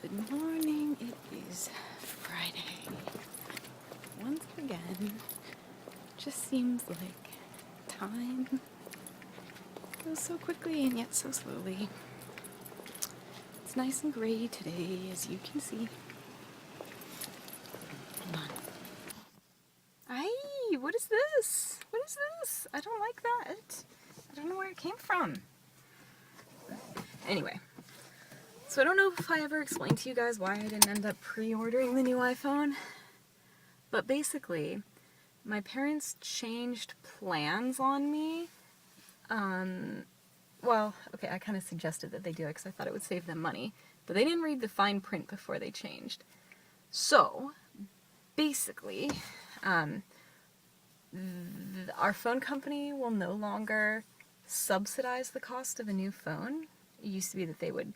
Good morning, it is Friday. Once again, just seems like time goes so quickly and yet so slowly. It's nice and gray today, as you can see. Hold on. Aye, what is this? What is this? I don't like that. I don't know where it came from. Anyway. So I don't know if I ever explained to you guys why I didn't end up pre-ordering the new iPhone, but basically, my parents changed plans on me. Well, okay, I kind of suggested that they do it because I thought it would save them money, but they didn't read the fine print before they changed. So, basically, our phone company will no longer subsidize the cost of a new phone. It used to be that they would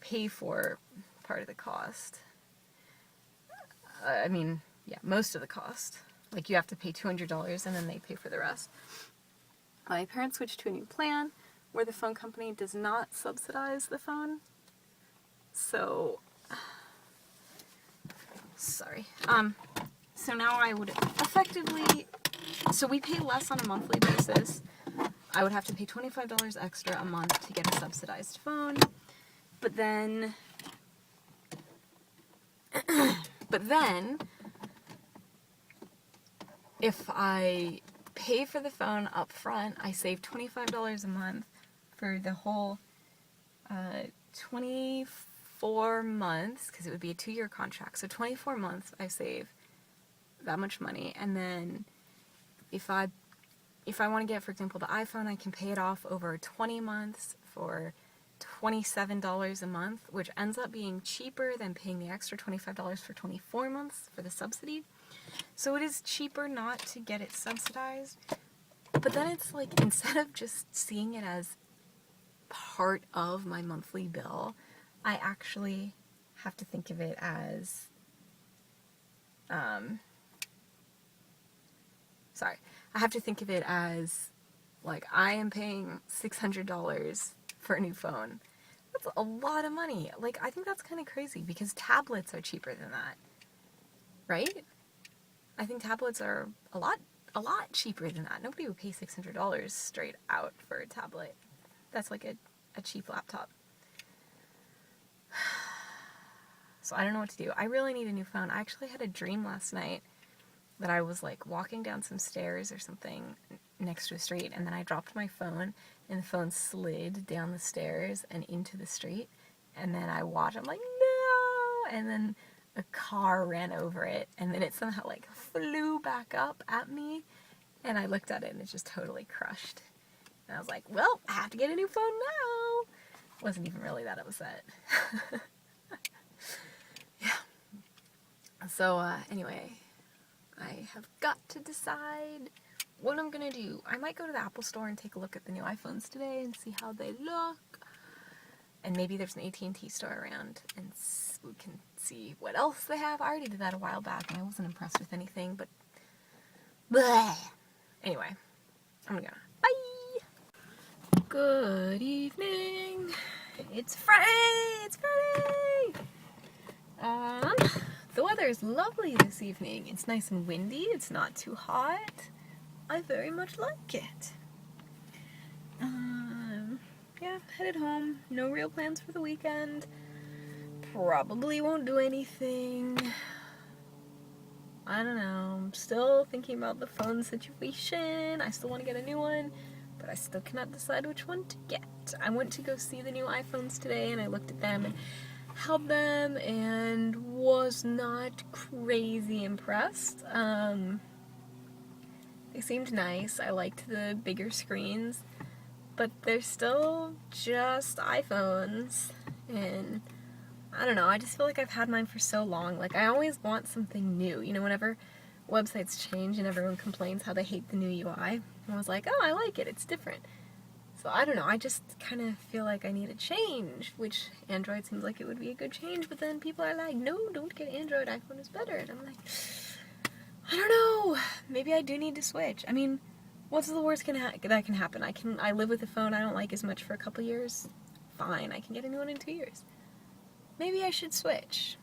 pay for part of the cost. Most of the cost. Like, you have to pay $200 and then they pay for the rest. My parents switched to a new plan where the phone company does not subsidize the phone. So, sorry. So now I would effectively, so we pay less on a monthly basis. I would have to pay $25 extra a month to get a subsidized phone. But then, if I pay for the phone up front, I save $25 a month for the whole 24 months, because it would be a 2-year contract. So 24 months, I save that much money. And then if I want to get, for example, the iPhone, I can pay it off over 20 months for $27 a month, which ends up being cheaper than paying the extra $25 for 24 months for the subsidy. So it is cheaper not to get it subsidized. But then it's like, instead of just seeing it as part of my monthly bill, I actually have to think of it as, like, I am paying $600 for a new phone. That's a lot of money. Like, I think that's kind of crazy because tablets are cheaper than that. Right? I think tablets are a lot cheaper than that. Nobody would pay $600 straight out for a tablet. That's like a cheap laptop. So I don't know what to do. I really need a new phone. I actually had a dream last night that I was like walking down some stairs or something next to a street, and then I dropped my phone and the phone slid down the stairs and into the street, and then I watched, I'm like, no, and then a car ran over it, and then it somehow like flew back up at me, and I looked at it and it's just totally crushed. And I was like, well, I have to get a new phone now. Wasn't even really that upset. Yeah. So anyway, I have got to decide what I'm gonna do. I might go to the Apple store and take a look at the new iPhones today and see how they look. And maybe there's an AT&T store around and we can see what else they have. I already did that a while back and I wasn't impressed with anything, but bleh. Anyway, I'm gonna go. Bye! Good evening. It's Friday! It's Friday! The weather is lovely this evening. It's nice and windy. It's not too hot. I very much like it. Yeah, headed home. No real plans for the weekend. Probably won't do anything. I don't know. I'm still thinking about the phone situation. I still want to get a new one, but I still cannot decide which one to get. I went to go see the new iPhones today, and I looked at them and held them and was not crazy impressed. They seemed nice. I liked the bigger screens, but they're still just iPhones, and I don't know, I just feel like I've had mine for so long. Like, I always want something new. You know, whenever websites change and everyone complains how they hate the new UI, I was like, oh, I like it, it's different. So I don't know, I just kind of feel like I need a change, which Android seems like it would be a good change, but then people are like, no, don't get Android, iPhone is better. And I'm like, I don't know, maybe I do need to switch. I mean, what's the worst that can happen? I live with a phone I don't like as much for a couple years. Fine, I can get a new one in 2 years. maybe I should switch.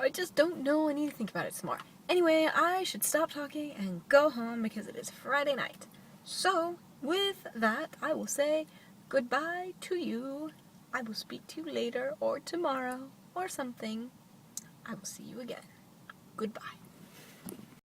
I just don't know. I need to think about it some more. Anyway, I should stop talking and go home because it is Friday night. So, with that, I will say goodbye to you. I will speak to you later or tomorrow or something. I will see you again. Goodbye.